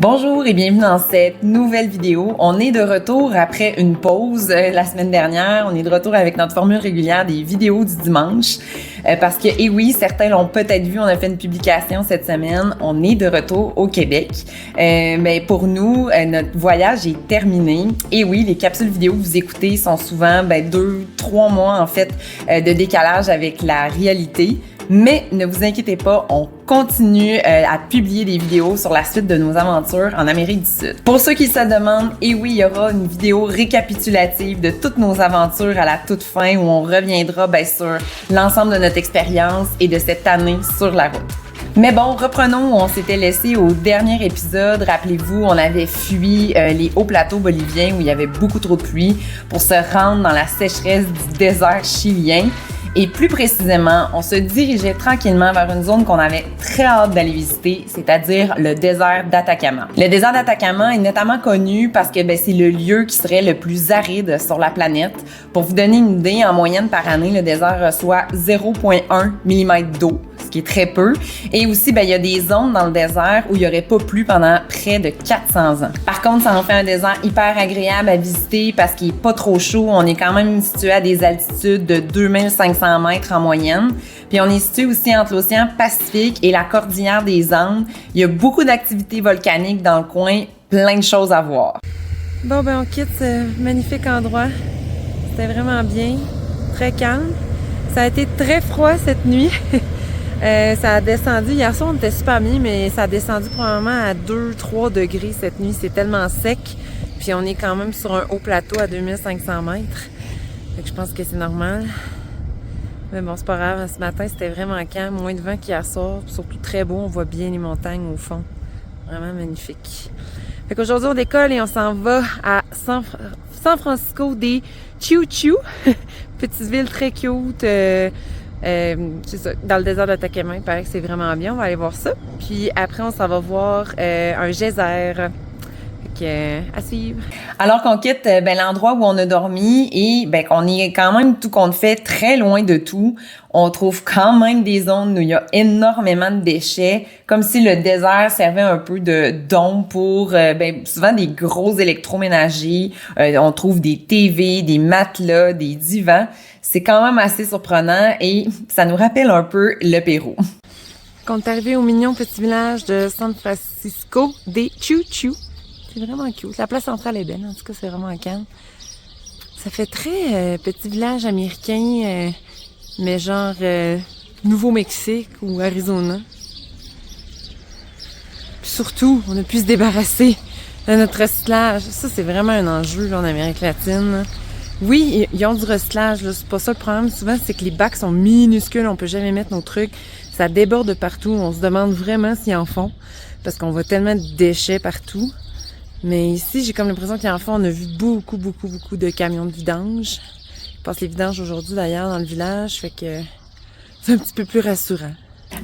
Bonjour et bienvenue dans cette nouvelle vidéo. On est de retour après une pause la semaine dernière. On est de retour avec notre formule régulière des vidéos du dimanche. Parce que, et oui, certains l'ont peut-être vu, on a fait une publication cette semaine. On est de retour au Québec. Mais pour nous, notre voyage est terminé. Et oui, les capsules vidéo que vous écoutez sont souvent 2-3 mois en fait de décalage avec la réalité. Mais ne vous inquiétez pas, on continue à publier des vidéos sur la suite de nos aventures en Amérique du Sud. Pour ceux qui se demandent, et oui, il y aura une vidéo récapitulative de toutes nos aventures à la toute fin où on reviendra sur l'ensemble de notre expérience et de cette année sur la route. Mais bon, reprenons où on s'était laissé au dernier épisode. Rappelez-vous, on avait fui les hauts plateaux boliviens où il y avait beaucoup trop de pluie pour se rendre dans la sécheresse du désert chilien. Et plus précisément, on se dirigeait tranquillement vers une zone qu'on avait très hâte d'aller visiter, c'est-à-dire le désert d'Atacama. Le désert d'Atacama est notamment connu parce que c'est le lieu qui serait le plus aride sur la planète. Pour vous donner une idée, en moyenne par année, le désert reçoit 0,1 mm d'eau, ce qui est très peu. Et aussi, il y a des zones dans le désert où il n'y aurait pas plu pendant près de 400 ans. Par contre, ça en fait un désert hyper agréable à visiter parce qu'il n'est pas trop chaud. On est quand même situé à des altitudes de 2500 mètres en moyenne. Puis on est situé aussi entre l'océan Pacifique et la cordillère des Andes. Il y a beaucoup d'activités volcaniques dans le coin, plein de choses à voir. Bon, on quitte ce magnifique endroit. C'était vraiment bien, très calme. Ça a été très froid cette nuit. Ça a descendu. Hier soir, on était super bien, mais ça a descendu probablement à 2-3 degrés cette nuit. C'est tellement sec. Puis on est quand même sur un haut plateau à 2500 mètres. Fait que je pense que c'est normal. Mais bon, c'est pas grave. Ce matin, c'était vraiment calme. Moins de vent qu'hier soir. Surtout très beau. On voit bien les montagnes au fond. Vraiment magnifique. Fait qu'aujourd'hui, on décolle et on s'en va à San Francisco des Chiu Chiu. Petite ville très cute. C'est ça, dans le désert d'Atacama. Il paraît que c'est vraiment bien. On va aller voir ça. Puis après, on s'en va voir un geyser. À suivre. Alors qu'on quitte l'endroit où on a dormi et qu'on est quand même tout compte fait très loin de tout, on trouve quand même des zones où il y a énormément de déchets, comme si le désert servait un peu de dôme pour souvent des gros électroménagers. On trouve des TV, des matelas, des divans. C'est quand même assez surprenant et ça nous rappelle un peu le Pérou. Quand on est arrivé au mignon petit village de San Francisco des Chiu Chiu. C'est vraiment cute. La place centrale est belle. En tout cas, c'est vraiment calme. Ça fait très petit village américain, mais genre Nouveau-Mexique ou Arizona. Puis surtout, on a pu se débarrasser de notre recyclage. Ça, c'est vraiment un enjeu là, en Amérique latine. Oui, ils ont du recyclage. Là. C'est pas ça le problème. Souvent, c'est que les bacs sont minuscules. On peut jamais mettre nos trucs. Ça déborde de partout. On se demande vraiment s'ils en font. Parce qu'on voit tellement de déchets partout. Mais ici, j'ai comme l'impression qu'il y en fait, on a vu beaucoup de camions de vidange. Je passe les vidanges aujourd'hui d'ailleurs dans le village, fait que c'est un petit peu plus rassurant.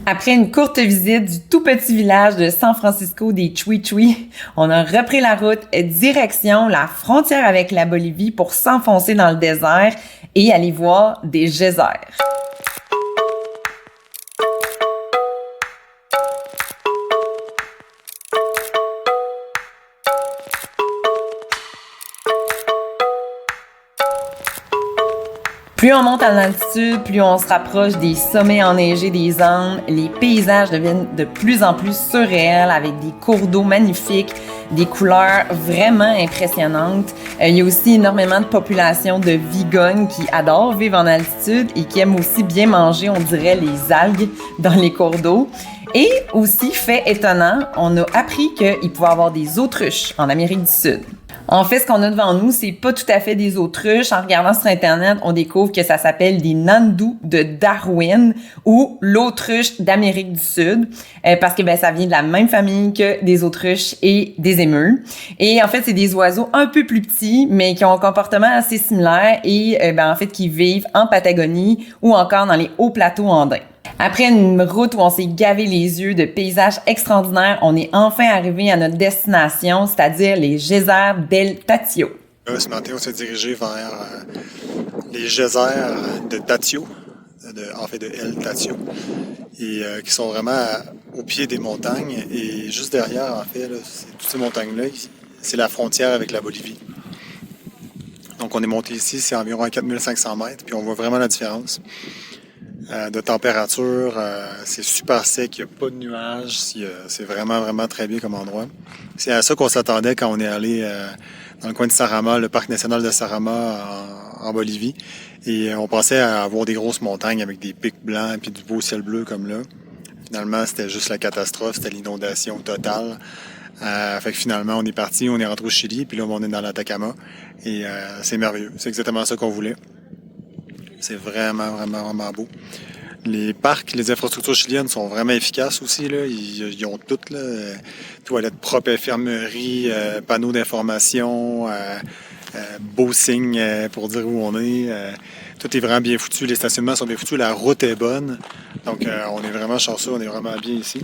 Après une courte visite du tout petit village de San Francisco des Chiu Chiu, on a repris la route direction la frontière avec la Bolivie pour s'enfoncer dans le désert et aller voir des geysers. Plus on monte en altitude, plus on se rapproche des sommets enneigés des Andes. Les paysages deviennent de plus en plus surréels avec des cours d'eau magnifiques, des couleurs vraiment impressionnantes. Il y a aussi énormément de populations de vigognes qui adorent vivre en altitude et qui aiment aussi bien manger, on dirait, les algues dans les cours d'eau. Et aussi, fait étonnant, on a appris qu'il pouvait y avoir des autruches en Amérique du Sud. En fait, ce qu'on a devant nous, c'est pas tout à fait des autruches. En regardant sur Internet, on découvre que ça s'appelle des nandous de Darwin ou l'autruche d'Amérique du Sud, parce que ça vient de la même famille que des autruches et des émules. Et en fait, c'est des oiseaux un peu plus petits, mais qui ont un comportement assez similaire et en fait qui vivent en Patagonie ou encore dans les hauts plateaux andins. Après une route où on s'est gavé les yeux de paysages extraordinaires, on est enfin arrivé à notre destination, c'est-à-dire les geysers del Tatio. Ce matin, on s'est dirigé vers les geysers de Tatio. de El Tatio, et qui sont vraiment au pied des montagnes. Et juste derrière, en fait, là, toutes ces montagnes-là, c'est la frontière avec la Bolivie. Donc on est monté ici, c'est environ à 4500 mètres, puis on voit vraiment la différence de température. C'est super sec, il n'y a pas de nuages, c'est vraiment, vraiment très bien comme endroit. C'est à ça qu'on s'attendait quand on est allé dans le coin de Sarama, le parc national de Sarama en Bolivie. Et on pensait à avoir des grosses montagnes avec des pics blancs puis du beau ciel bleu comme là. Finalement, c'était juste la catastrophe, c'était l'inondation totale. Fait que finalement, on est parti, on est rentré au Chili, puis là, on est dans l'Atacama. Et c'est merveilleux. C'est exactement ça qu'on voulait. C'est vraiment, vraiment, vraiment beau. Les parcs, les infrastructures chiliennes sont vraiment efficaces aussi, là. Ils ont toutes, là. Toilettes propres, infirmerie, panneaux d'information, beaux signes pour dire où on est. Tout est vraiment bien foutu. Les stationnements sont bien foutus. La route est bonne. Donc, on est vraiment chanceux. On est vraiment bien ici.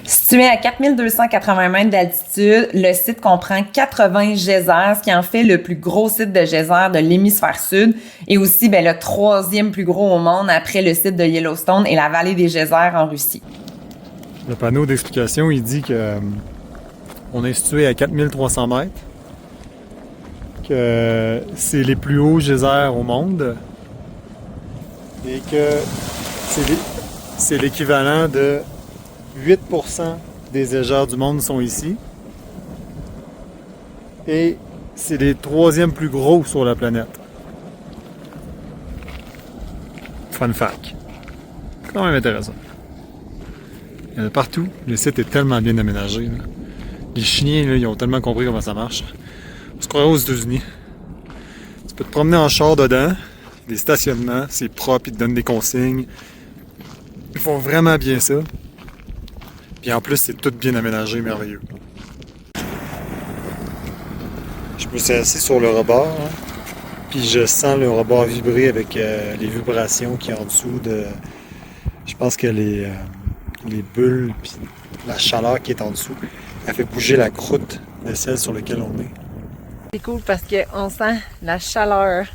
Situé à 4280 mètres d'altitude, le site comprend 80 geysers, ce qui en fait le plus gros site de geysers de l'hémisphère sud et aussi le 3e plus gros au monde après le site de Yellowstone et la vallée des geysers en Russie. Le panneau d'explication, il dit que on est situé à 4300 mètres, que c'est les plus hauts geysers au monde et que c'est l'équivalent de 8% des égeurs du monde sont ici. Et c'est les 3e plus gros sur la planète. Fun fact. Quand même intéressant. Il y en a partout. Le site est tellement bien aménagé. Là. Les Chiliens, là, ils ont tellement compris comment ça marche. On se croirait aux États-Unis. Tu peux te promener en char dedans. Des stationnements. C'est propre. Ils te donnent des consignes. Ils font vraiment bien ça. Puis en plus, c'est tout bien aménagé, merveilleux. Je me suis assis sur le rebord, hein, puis je sens le rebord vibrer avec les vibrations qui y a en dessous de... Je pense que les bulles, puis la chaleur qui est en dessous, elle fait bouger la croûte de celle sur laquelle on est. C'est cool parce qu'on sent la chaleur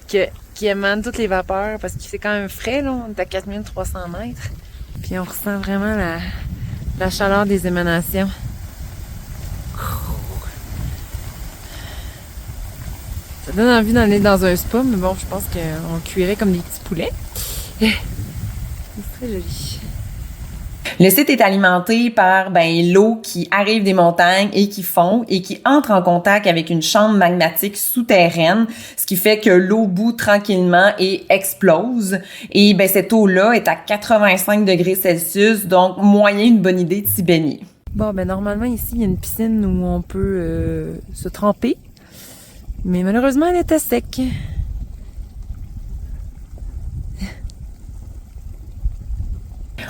qui émane toutes les vapeurs, parce que c'est quand même frais, là, on est à 4300 mètres. Puis on ressent vraiment la chaleur des émanations. Ça donne envie d'aller dans un spa, mais bon, je pense qu'on cuirait comme des petits poulets. C'est très joli. Le site est alimenté par l'eau qui arrive des montagnes et qui fond et qui entre en contact avec une chambre magmatique souterraine, ce qui fait que l'eau bout tranquillement et explose. Et cette eau-là est à 85 degrés Celsius, donc moyen une bonne idée de s'y baigner. Bon, normalement ici, il y a une piscine où on peut se tremper, mais malheureusement, elle était sec.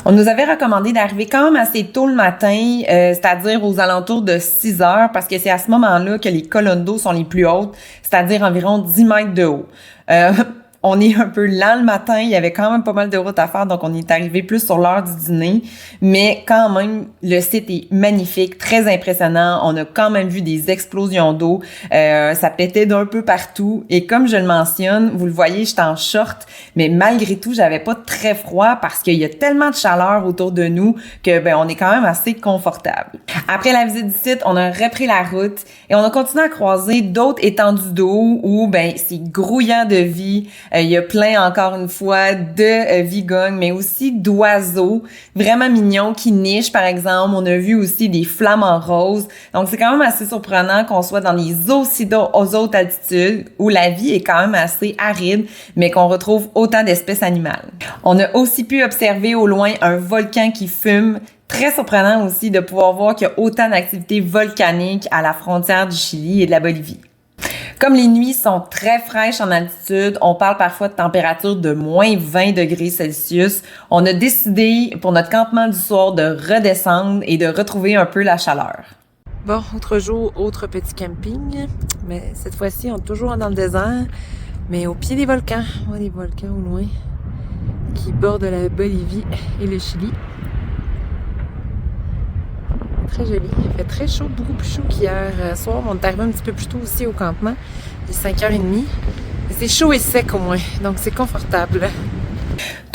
On nous avait recommandé d'arriver quand même assez tôt le matin, c'est-à-dire aux alentours de 6 heures, parce que c'est à ce moment-là que les colonnes d'eau sont les plus hautes, c'est-à-dire environ 10 mètres de haut. On est un peu lent le matin, il y avait quand même pas mal de route à faire, donc on est arrivé plus sur l'heure du dîner. Mais quand même, le site est magnifique, très impressionnant. On a quand même vu des explosions d'eau. Ça pétait d'un peu partout. Et comme je le mentionne, vous le voyez, j'étais en short, mais malgré tout, j'avais pas très froid parce qu'il y a tellement de chaleur autour de nous que on est quand même assez confortable. Après la visite du site, on a repris la route et on a continué à croiser d'autres étendues d'eau où c'est grouillant de vie. Il y a plein, encore une fois, de vigognes, mais aussi d'oiseaux vraiment mignons qui nichent, par exemple. On a vu aussi des flamants roses. Donc, c'est quand même assez surprenant qu'on soit dans les aussi hautes altitudes où la vie est quand même assez aride, mais qu'on retrouve autant d'espèces animales. On a aussi pu observer au loin un volcan qui fume. Très surprenant aussi de pouvoir voir qu'il y a autant d'activités volcaniques à la frontière du Chili et de la Bolivie. Comme les nuits sont très fraîches en altitude, on parle parfois de température de moins 20 degrés Celsius. On a décidé pour notre campement du soir de redescendre et de retrouver un peu la chaleur. Bon, autre jour, autre petit camping, mais cette fois-ci, on est toujours dans le désert, mais au pied des volcans. On voit des volcans au loin qui bordent la Bolivie et le Chili. Très joli. Il fait très chaud, beaucoup plus chaud qu'hier soir. On est arrivé un petit peu plus tôt aussi au campement. Il est 5h30. C'est chaud et sec au moins, donc c'est confortable.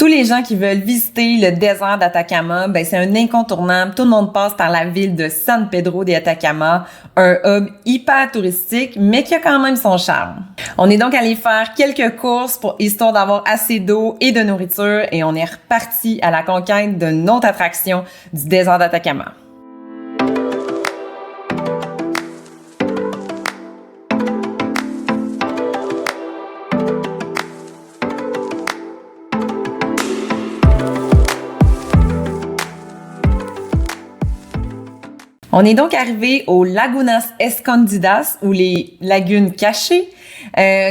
Tous les gens qui veulent visiter le désert d'Atacama, ben c'est un incontournable. Tout le monde passe par la ville de San Pedro de Atacama, un hub hyper touristique, mais qui a quand même son charme. On est donc allé faire quelques courses histoire d'avoir assez d'eau et de nourriture, et on est reparti à la conquête d'une autre attraction du désert d'Atacama. On est donc arrivé aux Lagunas Escondidas, ou les lagunes cachées,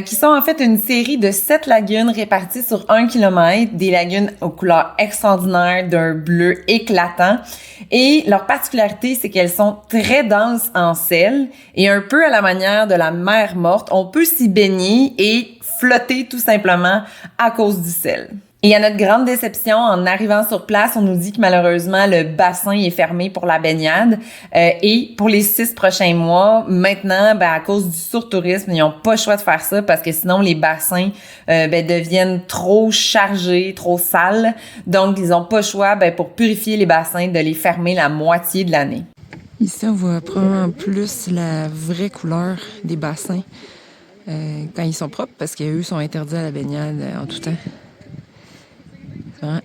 qui sont en fait une série de 7 lagunes réparties sur 1 kilomètre, des lagunes aux couleurs extraordinaires d'un bleu éclatant. Et leur particularité, c'est qu'elles sont très denses en sel, et un peu à la manière de la mer morte, on peut s'y baigner et flotter tout simplement à cause du sel. Et à notre grande déception, en arrivant sur place, on nous dit que malheureusement, le bassin est fermé pour la baignade. Et pour les 6 prochains mois, maintenant, à cause du surtourisme, ils n'ont pas le choix de faire ça parce que sinon, les bassins deviennent trop chargés, trop sales. Donc, ils n'ont pas le choix, pour purifier les bassins, de les fermer la moitié de l'année. Ici, on voit probablement plus la vraie couleur des bassins quand ils sont propres parce qu'eux sont interdits à la baignade en tout temps.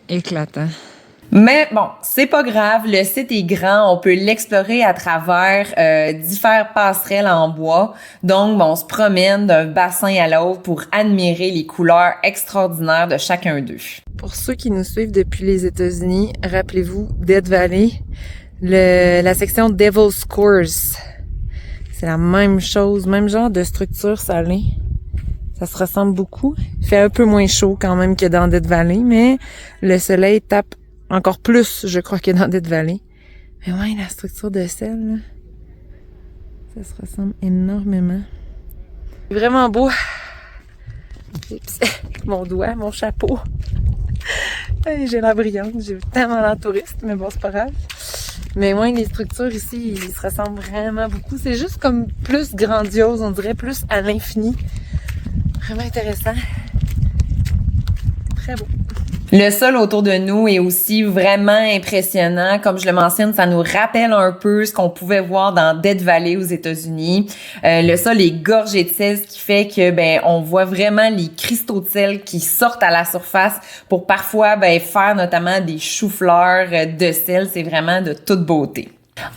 Éclatant. Mais bon, c'est pas grave, le site est grand, on peut l'explorer à travers différentes passerelles en bois. Donc, on se promène d'un bassin à l'autre pour admirer les couleurs extraordinaires de chacun d'eux. Pour ceux qui nous suivent depuis les États-Unis, rappelez-vous Death Valley, la section Devil's Course. C'est la même chose, même genre de structure salée. Ça se ressemble beaucoup. Il fait un peu moins chaud quand même que dans Death Valley, mais le soleil tape encore plus, je crois, que dans Death Valley. Mais ouais, la structure de sel, là, ça se ressemble énormément. C'est vraiment beau. Mon doigt, mon chapeau. J'ai l'air brillante, j'ai tellement l'air touriste, mais bon, c'est pas grave. Mais ouais, les structures ici, ils se ressemblent vraiment beaucoup. C'est juste comme plus grandiose, on dirait plus à l'infini. Vraiment intéressant. Très beau. Le sol autour de nous est aussi vraiment impressionnant. Comme je le mentionne, ça nous rappelle un peu ce qu'on pouvait voir dans Death Valley aux États-Unis. Le sol est gorgé de sel, ce qui fait que on voit vraiment les cristaux de sel qui sortent à la surface pour parfois faire notamment des choux-fleurs de sel. C'est vraiment de toute beauté.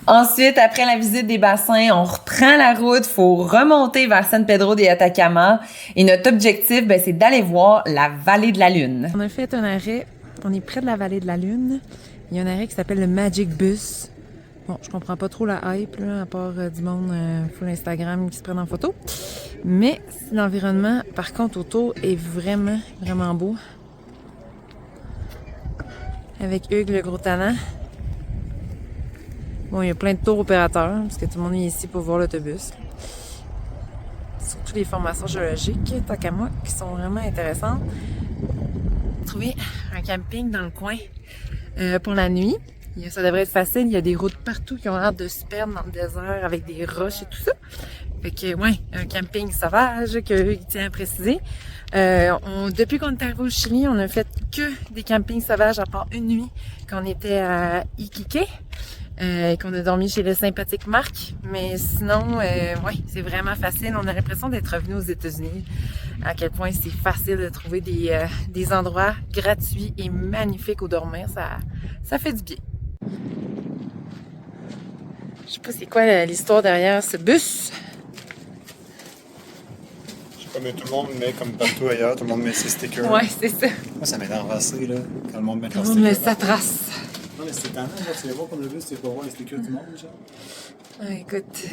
Ensuite, après la visite des bassins, on reprend la route, faut remonter vers San Pedro de Atacama et notre objectif, c'est d'aller voir la vallée de la Lune. On a fait un arrêt, on est près de la vallée de la Lune. Il y a un arrêt qui s'appelle le Magic Bus. Bon, je comprends pas trop la hype, là, à part du monde full Instagram qui se prennent en photo. Mais l'environnement, par contre, autour est vraiment, vraiment beau. Avec Hugues, le gros talent. Bon, il y a plein de tours opérateurs, parce que tout le monde est ici pour voir l'autobus. Surtout les formations géologiques, tant qu'à moi, qui sont vraiment intéressantes. Trouver un camping dans le coin pour la nuit. Ça devrait être facile, il y a des routes partout qui ont l'air de se perdre dans le désert avec des roches et tout ça. Fait que, un camping sauvage, qu'il tient à préciser. Depuis qu'on est arrivé au Chili, on a fait que des campings sauvages à part une nuit quand on était à Iquique. Qu'on a dormi chez le sympathique Marc. Mais sinon, c'est vraiment facile. On a l'impression d'être revenu aux États-Unis. À quel point c'est facile de trouver des endroits gratuits et magnifiques où dormir. Ça fait du bien. Je sais pas c'est quoi l'histoire derrière ce bus. Je sais pas, mais tout le monde met comme partout ailleurs, tout le monde met ses stickers. Ouais, c'est ça. Moi, ça m'énerve assez, là, quand le monde met Tout leurs le monde met stickers. sa trace. Non, mais c'est tannant, là, tu les vois comme le bus, tu vas voir les stickers du monde, déjà. Écoute. Tu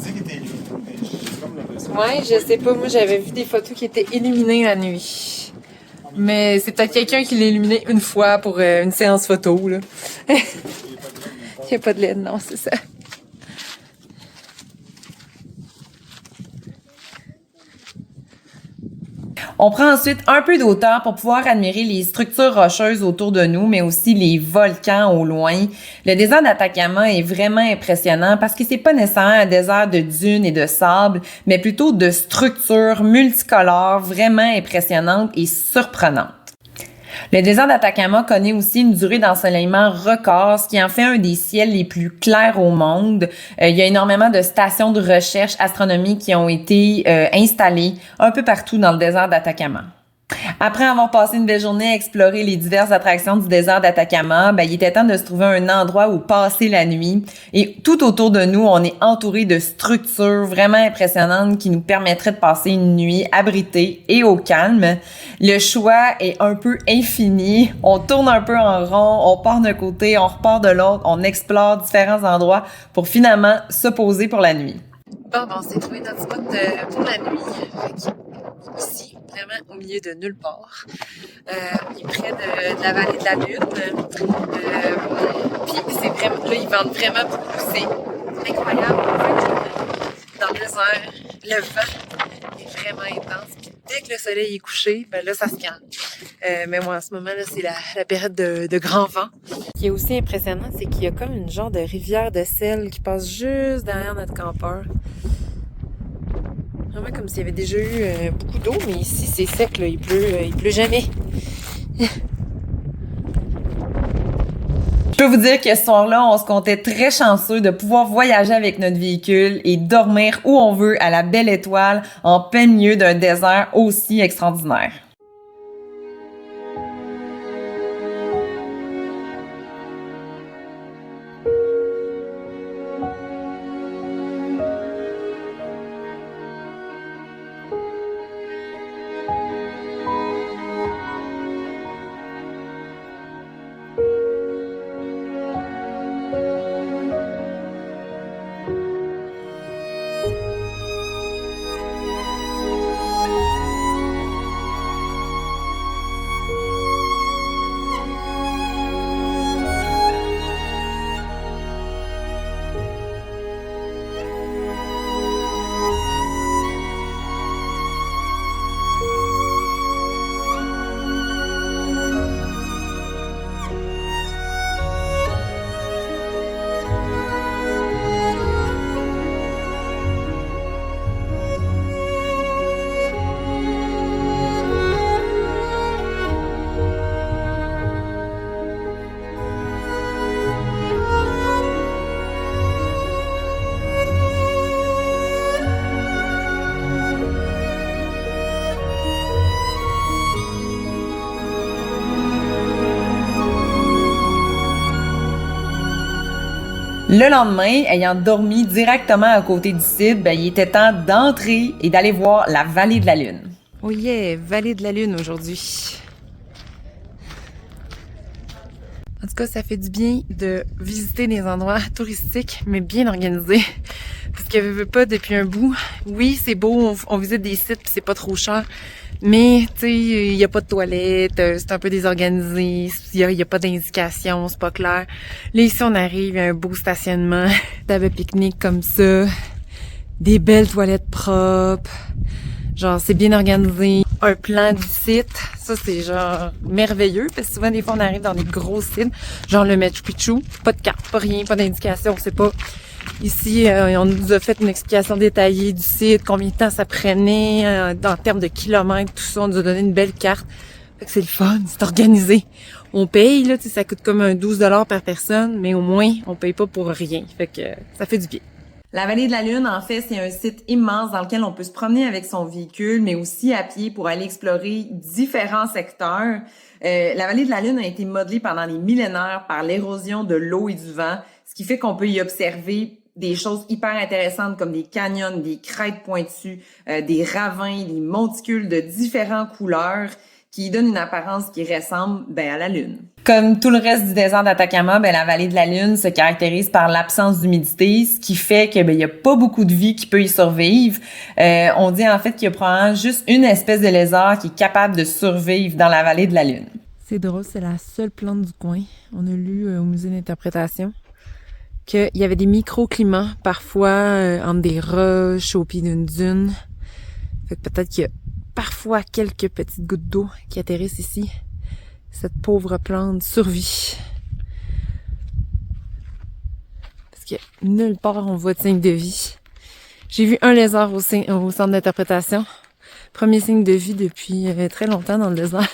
dis qu'il était illuminé, mais j'ai comme l'impression. Ouais, je sais pas. Moi, j'avais vu des photos qui étaient illuminées la nuit. Mais c'est peut-être quelqu'un qui l'a illuminé une fois pour une séance photo, là. Il n'y a pas de LED, non, c'est ça. On prend ensuite un peu d'auteur pour pouvoir admirer les structures rocheuses autour de nous, mais aussi les volcans au loin. Le désert d'Atacama est vraiment impressionnant parce que c'est pas nécessairement un désert de dunes et de sable, mais plutôt de structures multicolores vraiment impressionnantes et surprenantes. Le désert d'Atacama connaît aussi une durée d'ensoleillement record, ce qui en fait un des ciels les plus clairs au monde. Il y a énormément de stations de recherche astronomique qui ont été installées un peu partout dans le désert d'Atacama. Après avoir passé une belle journée à explorer les diverses attractions du désert d'Atacama, il était temps de se trouver un endroit où passer la nuit. Et tout autour de nous, on est entouré de structures vraiment impressionnantes qui nous permettraient de passer une nuit abritée et au calme. Le choix est un peu infini. On tourne un peu en rond, on part d'un côté, on repart de l'autre, on explore différents endroits pour finalement se poser pour la nuit. Bon, on s'est trouvé notre spot pour la nuit. Ici, vraiment au milieu de nulle part. Il est près de la vallée de la Lune. Puis c'est vraiment, là, ils vendent vraiment beaucoup. C'est incroyable. En fait, dans le désert, le vent est vraiment intense. Puis dès que le soleil est couché, là, ça se calme. Mais moi, en ce moment, là, c'est la période de grand vent. Ce qui est aussi impressionnant, c'est qu'il y a comme une genre de rivière de sel qui passe juste derrière notre campeur. Vraiment comme s'il y avait déjà eu beaucoup d'eau, mais ici c'est sec, là, il pleut jamais. Je peux vous dire que ce soir-là, on se comptait très chanceux de pouvoir voyager avec notre véhicule et dormir où on veut à la belle étoile en plein milieu d'un désert aussi extraordinaire. Le lendemain, ayant dormi directement à côté du site, il était temps d'entrer et d'aller voir la vallée de la Lune. Oh yeah, vallée de la Lune aujourd'hui. En tout cas, ça fait du bien de visiter des endroits touristiques, mais bien organisés. Parce que veut pas depuis un bout. Oui, c'est beau, on visite des sites puis c'est pas trop cher. Mais, tu sais, il y a pas de toilettes, c'est un peu désorganisé, il y a pas d'indication, c'est pas clair. Là, ici, on arrive, il y a un beau stationnement, table pique-nique comme ça, des belles toilettes propres, genre, c'est bien organisé. Un plan du site, ça, c'est genre merveilleux, parce que souvent, des fois, on arrive dans des gros sites, genre le Machu Picchu, pas de carte, pas rien, pas d'indication, on sait pas. Ici, on nous a fait une explication détaillée du site, combien de temps ça prenait, en termes de kilomètres, tout ça. On nous a donné une belle carte. Fait que c'est le fun, c'est organisé. On paye, là, ça coûte comme un 12 $ par personne, mais au moins, on paye pas pour rien. Fait que ça fait du bien. La vallée de la Lune, en fait, c'est un site immense dans lequel on peut se promener avec son véhicule, mais aussi à pied pour aller explorer différents secteurs. La vallée de la Lune a été modelée pendant des millénaires par l'érosion de l'eau et du vent, ce qui fait qu'on peut y observer des choses hyper intéressantes comme des canyons, des crêtes pointues, des ravins, des monticules de différentes couleurs qui donnent une apparence qui ressemble à la Lune. Comme tout le reste du désert d'Atacama, la vallée de la Lune se caractérise par l'absence d'humidité, ce qui fait que y a pas beaucoup de vie qui peut y survivre. On dit en fait qu'il y a probablement juste une espèce de lézard qui est capable de survivre dans la vallée de la Lune. C'est drôle, c'est la seule plante du coin. On a lu au musée d'interprétation qu'il y avait des microclimats parfois entre des roches au pied d'une dune. Fait que peut-être qu'il y a parfois quelques petites gouttes d'eau qui atterrissent ici. Cette pauvre plante survit. Parce que nulle part on voit de signe de vie. J'ai vu un lézard au centre d'interprétation. Premier signe de vie depuis très longtemps dans le désert.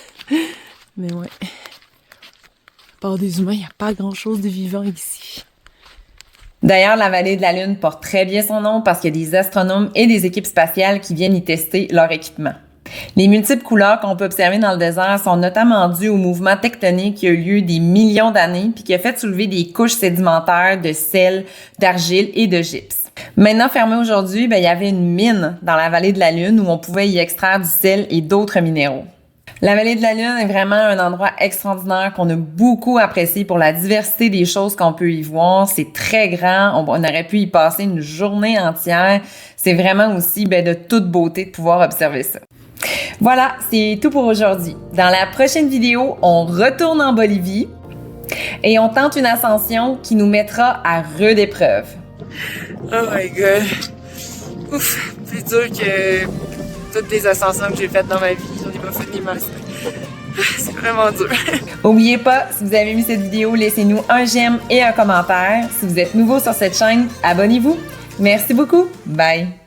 Mais ouais. À part des humains, il n'y a pas grand-chose de vivant ici. D'ailleurs, la vallée de la Lune porte très bien son nom parce qu'il y a des astronomes et des équipes spatiales qui viennent y tester leur équipement. Les multiples couleurs qu'on peut observer dans le désert sont notamment dues au mouvement tectonique qui a eu lieu des millions d'années puis qui a fait soulever des couches sédimentaires de sel, d'argile et de gypse. Maintenant fermée aujourd'hui, il y avait une mine dans la vallée de la Lune où on pouvait y extraire du sel et d'autres minéraux. La vallée de la Lune est vraiment un endroit extraordinaire qu'on a beaucoup apprécié pour la diversité des choses qu'on peut y voir. C'est très grand. On aurait pu y passer une journée entière. C'est vraiment aussi de toute beauté de pouvoir observer ça. Voilà, c'est tout pour aujourd'hui. Dans la prochaine vidéo, on retourne en Bolivie et on tente une ascension qui nous mettra à rude épreuve. Oh my god. Ouf, plus dur que toutes les ascensions que j'ai faites dans ma vie. J'en ai pas fait ni masse. C'est vraiment dur. N'oubliez pas, si vous avez aimé cette vidéo, laissez-nous un j'aime et un commentaire. Si vous êtes nouveau sur cette chaîne, abonnez-vous. Merci beaucoup. Bye.